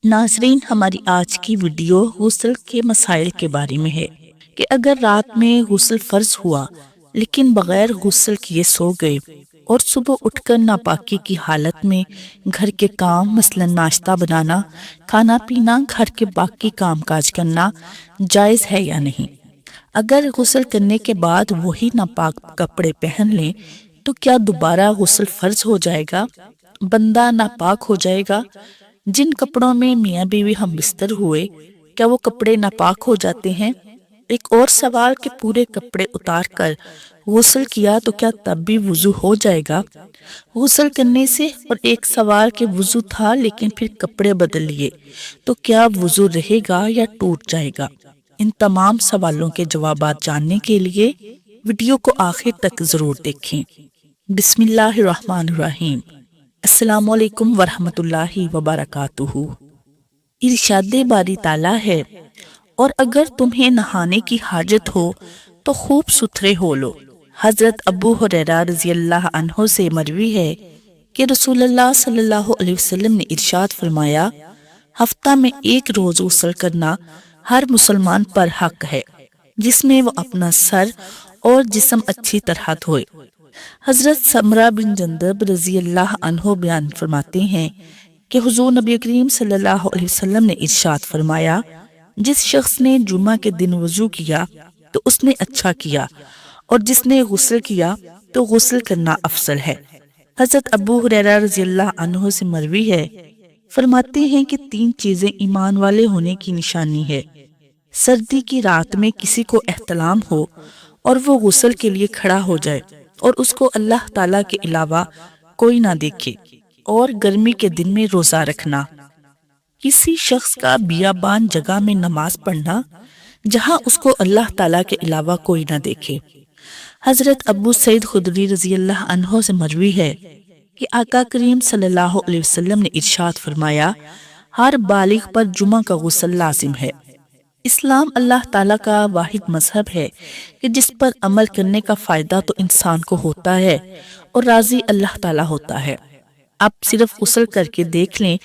नाजरीन, हमारी आज की वीडियो गुस्ल के मसाइल के बारे में है कि अगर रात में गुस्ल फर्ज हुआ लेकिन बगैर गुस्ल किए सो गए और सुबह उठकर नापाकी की हालत में घर के काम मसलन नाश्ता बनाना, खाना पीना, घर के बाकी काम काज करना जायज़ है या नहीं। अगर गुस्ल करने के बाद वही नापाक कपड़े पहन लें तो क्या दोबारा गुस्ल फर्ज हो जाएगा, बंदा नापाक हो जाएगा। जिन कपड़ों में मियाँ बीवी हम बिस्तर हुए, क्या वो कपड़े नापाक हो जाते हैं। एक और सवाल कि पूरे कपड़े उतार कर गुस्ल किया तो क्या तब भी वुजू हो जाएगा गुस्ल करने से। और एक सवाल कि वुजू था लेकिन फिर कपड़े बदल लिए तो क्या वुजू रहेगा या टूट जाएगा। इन तमाम सवालों के जवाबात जानने के लिए वीडियो को आखिर तक जरूर देखें। बिस्मिल्लाहिर्रहमानिर्रहीम। अस्सलामुअलैकुम वरहमतुल्लाहि वबरकातुहू। इरशादे बारी ताला है, और अगर तुम्हें नहाने की हाजत हो तो खूब सुथरे हो लो। हजरत अबू हुरैरा रज़ियल्लाहु अन्हु से मरवी है कि रसूलुल्लाह सल्लल्लाहु अलैहि वसल्लम ने इरशाद फरमाया, हफ्ता में एक रोज गुस्ल करना हर मुसलमान पर हक है, जिसमें वो अपना सर और जिस्म अच्छी तरह धोए। हजरत समरा बिन जंदब रज़ियल्लाहु अन्हु बयान फरमाते हैं कि हुजूर नबी करीम सल्लल्लाहु अलैहि वसल्लम ने इरशाद फरमाया, जिस शख्स ने जुमा के दिन वजू किया तो उसने अच्छा किया, और जिसने गुस्ल किया तो गुस्ल करना अफजल है। हजरत अबू हुरैरा रज़ियल्लाहु अन्हु से मरवी है, फरमाते हैं कि 3 चीजें ईमान वाले होने की निशानी है। सर्दी की रात में किसी को एहतलाम हो और वो गुस्ल के लिए खड़ा हो जाए और उसको अल्लाह ताला के अलावा कोई ना देखे, और गर्मी के दिन में रोजा रखना। किसी शख्स का बियाबान जगह में नमाज पढ़ना जहां उसको अल्लाह ताला के अलावा कोई ना देखे। हजरत अबू सईद खुदरी रज़ियल्लाहु अन्हु से मरवी है कि आका करीम सल्लल्लाहु अलैहि वसल्लम ने इरशाद फरमाया, हर बालिग पर जुमा का गुस्ल लाजिम है। इस्लाम अल्लाह ताला का वाहिद मजहब है कि जिस पर अमल करने का फायदा तो इंसान को होता है और राजी अल्लाह ताला होता है। आप सिर्फ गुस्ल करके देख लें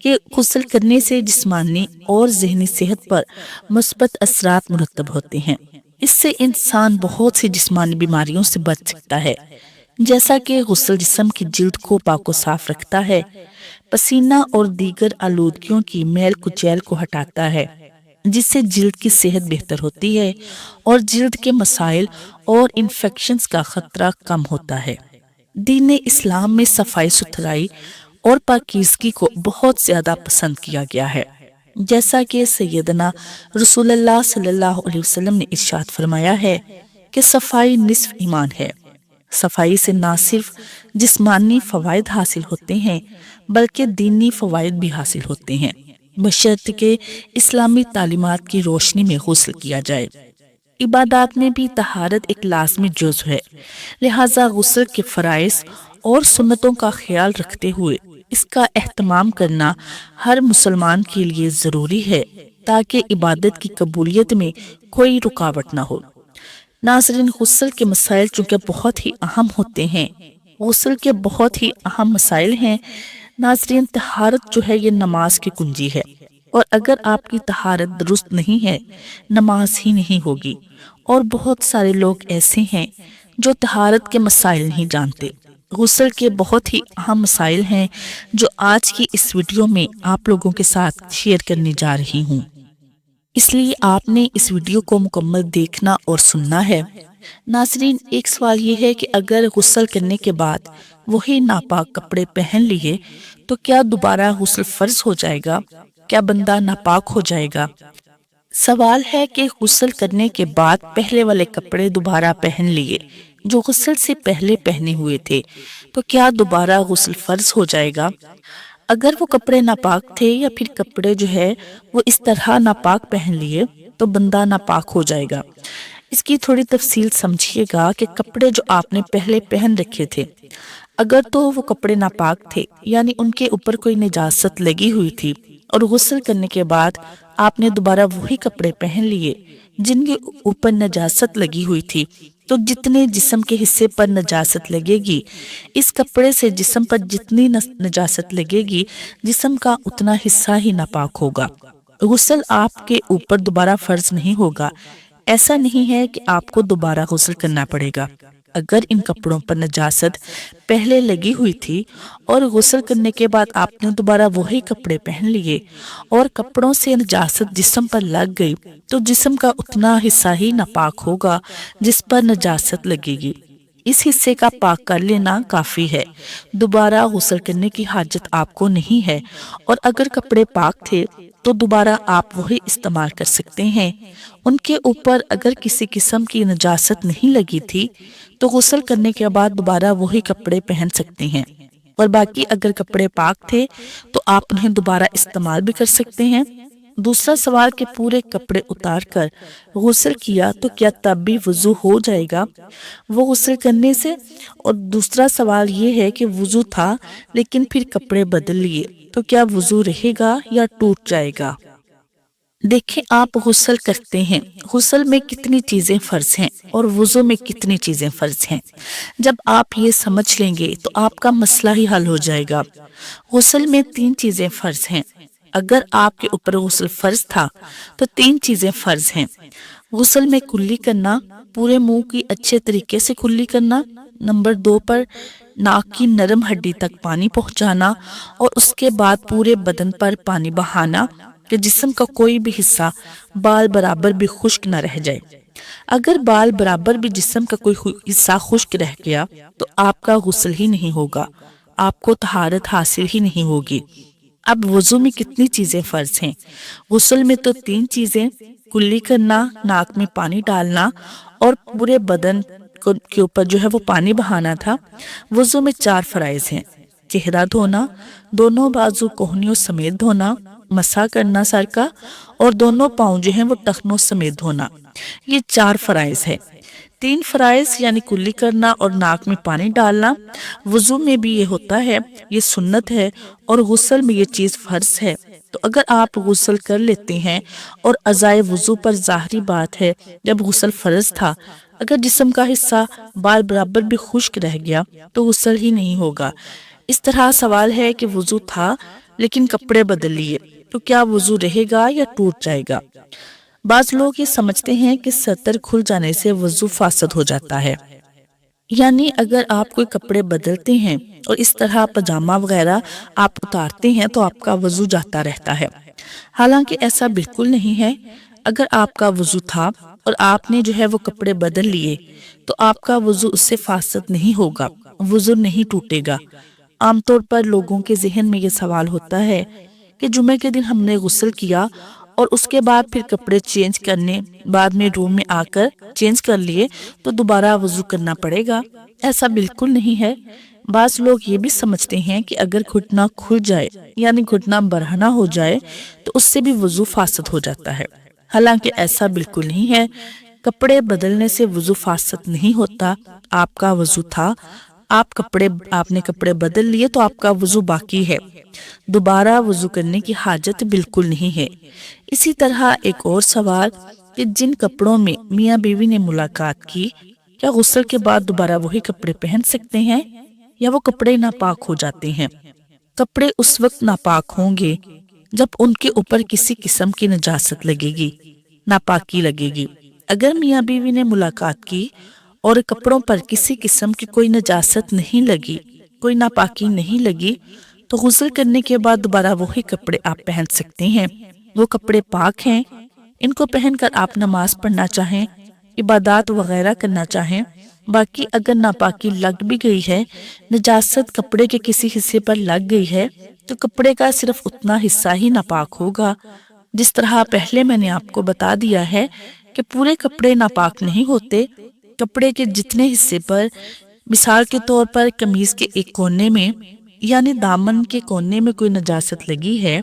कि गुस्ल करने से जिस्मानी और ज़हनी सेहत पर मुस्बत असरात मुरतब होते हैं। इससे इंसान बहुत सी जिस्मानी बीमारियों से बच सकता है, जैसा कि गुस्ल जिस्म की जिल्द को पाको साफ रखता है, पसीना और दीगर आलूदगियों की मैल कुचैल को हटाता है, जिससे जिल्द की सेहत बेहतर होती है और जिल्द के मसाइल और इन्फेक्शंस का खतरा कम होता है। दीन इस्लाम में सफाई सुथराई और पाकीज़गी को बहुत ज्यादा पसंद किया गया है, जैसा कि सैयदना रसूलुल्लाह सल्लल्लाहु अलैहि वसल्लम ने इरशाद फरमाया है कि सफाई निस्फ ईमान है। सफाई से ना सिर्फ जिस्मानी फवायद हासिल होते हैं बल्कि दीनी फवायद भी हासिल होते हैं, बशर्ते के इस्लामी तालीमात की रोशनी में गुस्ल किया जाए। इबादत में भी तहारत एक लाजमी जुज़ है, लिहाजा गुस्ल के फ़राइज़ और सुन्नतों का ख्याल रखते हुए इसका एहतमाम करना हर मुसलमान के लिए ज़रूरी है, ताकि इबादत की कबूलियत में कोई रुकावट ना हो। नाज़रीन, गुस्ल के मसाइल चूँकि बहुत ही अहम होते हैं, गुस्ल के बहुत ही अहम मसाइल हैं। नाज़रीन, तहारत जो है ये नमाज की कुंजी है, और अगर आपकी तहारत दुरुस्त नहीं है नमाज ही नहीं होगी। और बहुत सारे लोग ऐसे हैं जो तहारत के मसाइल नहीं जानते। गुस्ल के बहुत ही अहम मसाइल हैं जो आज की इस वीडियो में आप लोगों के साथ शेयर करने जा रही हूँ, इसलिए आपने इस वीडियो को मुकम्मल देखना और सुनना है। नाज़रीन, एक सवाल ये है कि अगर गुस्ल करने के बाद वही नापाक कपड़े पहन लिए तो क्या दोबारा गुस्ल फर्ज हो जाएगा, क्या बंदा नापाक हो जाएगा। सवाल है कि गुस्ल करने के बाद पहले वाले कपड़े दोबारा पहन लिए जो गुस्ल से पहले पहने हुए थे, तो क्या दोबारा गुस्ल फर्ज हो जाएगा। अगर वो कपड़े नापाक थे या फिर कपड़े जो है वो इस तरह नापाक पहन लिए तो बंदा नापाक हो जाएगा। इसकी थोड़ी तफसील समझिएगा कि कपड़े जो आपने पहले पहन रखे थे, अगर तो वो कपड़े नापाक थे यानी उनके ऊपर कोई निजासत लगी हुई थी और गुस्ल करने के बाद आपने दोबारा वही कपड़े पहन लिए जिनके ऊपर नजासत लगी हुई थी, तो जितने जिस्म के हिस्से पर नजासत लगेगी, इस कपड़े से जिस्म पर जितनी नजासत लगेगी, जिस्म का उतना हिस्सा ही नापाक होगा। गुस्ल आपके ऊपर दोबारा फर्ज नहीं होगा। ऐसा नहीं है कि आपको दोबारा गुस्ल करना पड़ेगा। अगर इन कपड़ों पर नजासत पहले लगी हुई थी और गुस्ल करने के बाद आपने दोबारा वही कपड़े पहन लिए और कपड़ों से नजासत जिस्म पर लग गई, तो जिस्म का उतना हिस्सा ही नापाक होगा जिस पर नजासत लगेगी। इस हिस्से का पाक कर लेना काफी है। दोबारा गुस्ल करने की हाजत आपको नहीं है। और अगर कपड़े पाक थे तो दोबारा आप वही इस्तेमाल कर सकते हैं। उनके ऊपर अगर किसी किस्म की नजासत नहीं लगी थी तो गुस्ल करने के बाद दोबारा वही कपड़े पहन सकते हैं। और बाकी अगर कपड़े पाक थे तो आप उन्हें दोबारा इस्तेमाल भी कर सकते हैं। दूसरा सवाल कि पूरे कपड़े उतार कर गुस्ल किया तो क्या तब भी वुजू हो जाएगा वो गुस्ल करने से? और दूसरा सवाल ये है कि वुजू था लेकिन फिर कपड़े बदल लिए तो क्या वुजू रहेगा या टूट जाएगा? देखें, आप गुस्ल करते हैं, गुस्ल में कितनी चीजें फर्ज हैं और वुजू में कितनी चीजें फर्ज हैं। जब आप ये समझ लेंगे तो आपका मसला ही हल हो जाएगा। गुस्ल में 3 चीजें फर्ज हैं। अगर आपके ऊपर गुस्ल फर्ज था तो 3 चीजें फर्ज हैं। गुस्ल में कुल्ली करना, पूरे मुंह की अच्छे तरीके से कुल्ली करना, नंबर 2 पर नाक की नरम हड्डी तक पानी पहुंचाना और उसके बाद पूरे बदन पर पानी बहाना कि जिस्म का कोई भी हिस्सा बाल बराबर भी खुश्क न रह जाए। अगर बाल बराबर भी जिस्म का कोई हिस्सा खुश्क रह गया तो आपका गुस्ल ही नहीं होगा, आपको तहारत हासिल ही नहीं होगी। अब वुजू में कितनी चीजें फर्ज हैं? गुस्ल में तो 3 चीजें, कुल्ली करना, नाक में पानी डालना और पूरे बदन के ऊपर जो है वो पानी बहाना था। वुजू में 4 फराइज हैं। चेहरा धोना, दोनों बाजू कोहनियों समेत धोना, मसा करना सर का और दोनों पाँव जो हैं वो टखनों समेत धोना। ये 4 फराइज है। 3 फराइज यानी कुल्ली करना और नाक में पानी डालना वुजू में भी ये होता है, ये सुन्नत है और गुस्ल में ये चीज फर्ज है। तो अगर आप गुस्ल कर लेते हैं और अज़ाए वुजू पर ज़ाहरी बात है जब गुस्ल फर्ज था, अगर जिस्म का हिस्सा बाल बराबर भी खुश्क रह गया तो गुस्ल ही नहीं होगा। इस तरह सवाल है कि वुजू था लेकिन कपड़े बदल लिए तो क्या वुजू रहेगा या टूट जाएगा? बाज लोग ये समझते हैं कि सतर खुल जाने से वुजू फासद हो जाता है, यानी अगर आप कोई कपड़े बदलते हैं और इस तरह पजामा वगैरह आप उतारते हैं तो आपका वुजू जाता रहता है। हालांकि ऐसा बिल्कुल नहीं है। अगर आपका वुजू था और आपने जो है वो कपड़े बदल लिए तो आपका वुजू उससे फासद नहीं होगा, वुजू नहीं टूटेगा। आमतौर पर लोगों के जहन में ये सवाल होता है कि जुमे के दिन हमने गुस्ल किया और उसके बाद फिर कपड़े चेंज करने, बाद में रूम में आकर चेंज कर लिए तो दोबारा वुजू करना पड़ेगा। ऐसा बिल्कुल नहीं है। बास लोग ये भी समझते हैं कि अगर घुटना खुल जाए यानी घुटना बरहना हो जाए तो उससे भी वुजू फासद हो जाता है। हालांकि ऐसा बिल्कुल नहीं है। कपड़े बदलने से वुजू फासद नहीं होता। आपका वुजू था, आपने कपड़े बदल लिए तो आपका वुजू बाकी है, दोबारा वुजू करने की हाजत बिल्कुल नहीं है। इसी तरह एक और सवाल कि जिन कपड़ों में मियाँ बीवी ने मुलाकात की, क्या गुस्ल के बाद दोबारा वही कपड़े पहन सकते हैं या वो कपड़े नापाक हो जाते हैं? कपड़े उस वक्त नापाक होंगे जब उनके ऊपर किसी किस्म की नजासत लगेगी, नापाकी लगेगी। अगर मियाँ बीवी ने मुलाकात की और कपड़ों पर किसी किस्म की कोई नजासत नहीं लगी, कोई नापाकी नहीं लगी, तो गुस्ल करने के बाद दोबारा वही कपड़े आप पहन सकते हैं। वो कपड़े पाक हैं, इनको पहनकर आप नमाज पढ़ना चाहें, इबादत वगैरह करना चाहें। बाकी अगर नापाकी लग भी गई है, नजासत कपड़े के किसी हिस्से पर लग गई है, तो कपड़े का सिर्फ उतना हिस्सा ही नापाक होगा। जिस तरह पहले मैंने आपको बता दिया है कि पूरे कपड़े नापाक नहीं होते। कपड़े के जितने हिस्से पर, मिसाल के तौर पर कमीज के एक कोने में यानी दामन के कोने में कोई नजासत लगी है,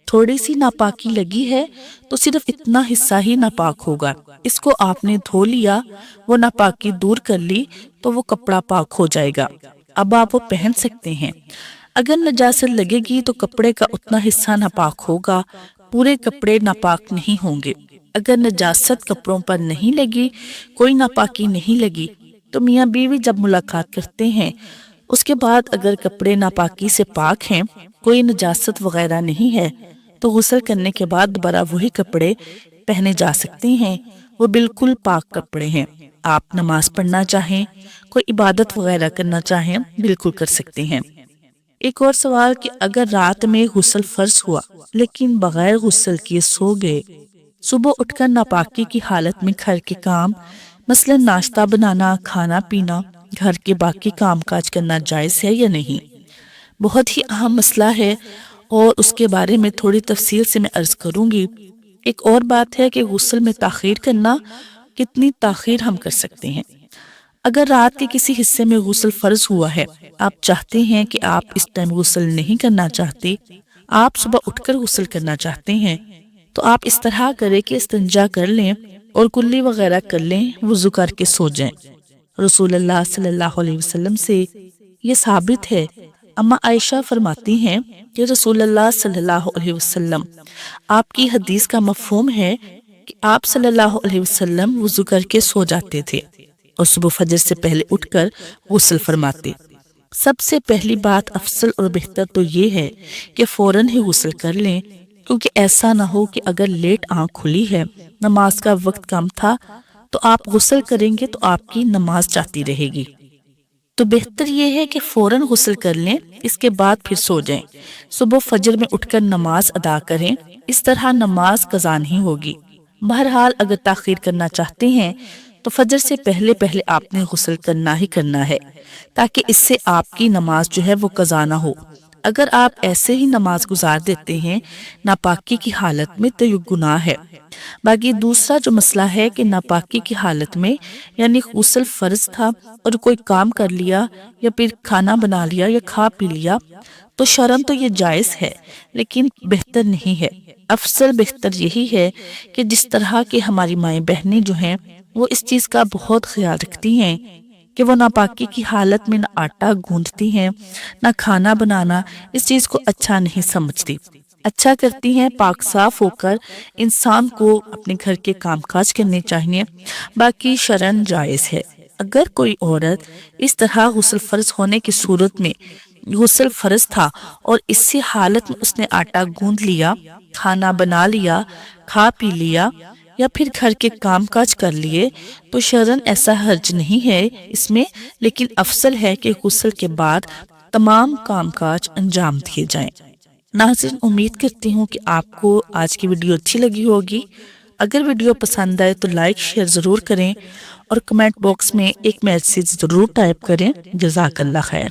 थोड़ी सी नापाकी लगी है, तो सिर्फ इतना हिस्सा ही नापाक होगा। इसको आपने धो लिया, वो नापाकी दूर कर ली, तो वो कपड़ा पाक हो जाएगा। अब आप वो पहन सकते हैं। अगर नजासत लगेगी तो कपड़े का उतना हिस्सा नापाक होगा, पूरे कपड़े नापाक नहीं होंगे। اگر نجاست کپڑوں پر نہیں لگی، کوئی ناپاکی نہیں لگی، تو میاں بیوی جب ملاقات کرتے ہیں اس کے بعد اگر کپڑے ناپاکی سے پاک ہیں، کوئی نجاست وغیرہ نہیں ہے، تو غسل کرنے کے بعد دوبارہ وہی کپڑے پہنے جا سکتے ہیں۔ وہ بالکل پاک کپڑے ہیں۔ آپ نماز پڑھنا چاہیں، کوئی عبادت وغیرہ کرنا چاہیں، بالکل کر سکتے ہیں۔ ایک اور سوال کہ اگر رات میں غسل فرض ہوا لیکن بغیر غسل کیے سو گئے، صبح اٹھ کر ناپاکی کی حالت میں گھر کے کام مثلا ناشتہ بنانا، کھانا پینا، گھر کے باقی کام کاج کرنا جائز ہے یا نہیں؟ بہت ہی اہم مسئلہ ہے اور اس کے بارے میں تھوڑی تفصیل سے میں عرض کروں گی۔ ایک اور بات ہے کہ غسل میں تاخیر کرنا، کتنی تاخیر ہم کر سکتے ہیں۔ اگر رات کے کسی حصے میں غسل فرض ہوا ہے، آپ چاہتے ہیں کہ آپ اس ٹائم غسل نہیں کرنا چاہتے، آپ صبح اٹھ کر غسل کرنا چاہتے ہیں، تو آپ اس طرح کریں کہ استنجا کر لیں اور کلی وغیرہ کر لیں، وضو کر کے سو جائیں۔ رسول اللہ صلی اللہ علیہ وسلم سے یہ ثابت ہے۔ اما عائشہ فرماتی ہیں کہ رسول اللہ صلی اللہ علیہ وسلم، آپ کی حدیث کا مفہوم ہے کہ آپ صلی اللہ علیہ وسلم وضو کر کے سو جاتے تھے اور صبح فجر سے پہلے اٹھ کر غسل فرماتے۔ سب سے پہلی بات افضل اور بہتر تو یہ ہے کہ فوراً ہی غسل کر لیں، کیونکہ ایسا نہ ہو کہ اگر لیٹ آنکھ کھلی ہے، نماز کا وقت کم تھا، تو آپ غسل کریں گے تو آپ کی نماز جاتی رہے گی۔ تو بہتر یہ ہے کہ فوراً غسل کر لیں، اس کے بعد پھر سو جائیں۔ صبح فجر میں اٹھ کر نماز ادا کریں، اس طرح نماز قضا نہیں ہوگی۔ بہرحال اگر تاخیر کرنا چاہتے ہیں تو فجر سے پہلے آپ نے غسل کرنا ہی کرنا ہے، تاکہ اس سے آپ کی نماز جو ہے وہ قضا نہ ہو۔ اگر آپ ایسے ہی نماز گزار دیتے ہیں ناپاکی کی حالت میں، تو یہ گناہ ہے۔ باقی دوسرا جو مسئلہ ہے کہ ناپاکی کی حالت میں یعنی غسل فرض تھا اور کوئی کام کر لیا یا پھر کھانا بنا لیا یا کھا پی لیا، تو شرعاً تو یہ جائز ہے لیکن بہتر نہیں ہے۔ افضل بہتر یہی ہے کہ جس طرح کہ ہماری مائیں بہنیں جو ہیں وہ اس چیز کا بہت خیال رکھتی ہیں کہ وہ ناپاکی کی حالت میں نہ آٹا گوندھتی ہیں نہ کھانا بنانا، اس چیز کو اچھا نہیں سمجھتی، اچھا کرتی ہیں۔ پاک صاف ہو کر انسان کو اپنے گھر کے کام کاج کرنے چاہیے، باقی شرعاً جائز ہے۔ اگر کوئی عورت اس طرح غسل فرض ہونے کی صورت میں غسل فرض تھا اور اسی حالت میں اس نے آٹا گوندھ لیا، کھانا بنا لیا، کھا پی لیا یا پھر گھر کے کام کاج کر لیے، تو شرعاً ایسا حرج نہیں ہے اس میں، لیکن افضل ہے کہ غسل کے بعد تمام کام کاج انجام دیے جائیں۔ ناظرین، امید کرتی ہوں کہ آپ کو آج کی ویڈیو اچھی لگی ہوگی۔ اگر ویڈیو پسند آئے تو لائک شیئر ضرور کریں اور کمنٹ باکس میں ایک میسیج ضرور ٹائپ کریں۔ جزاک اللہ خیر۔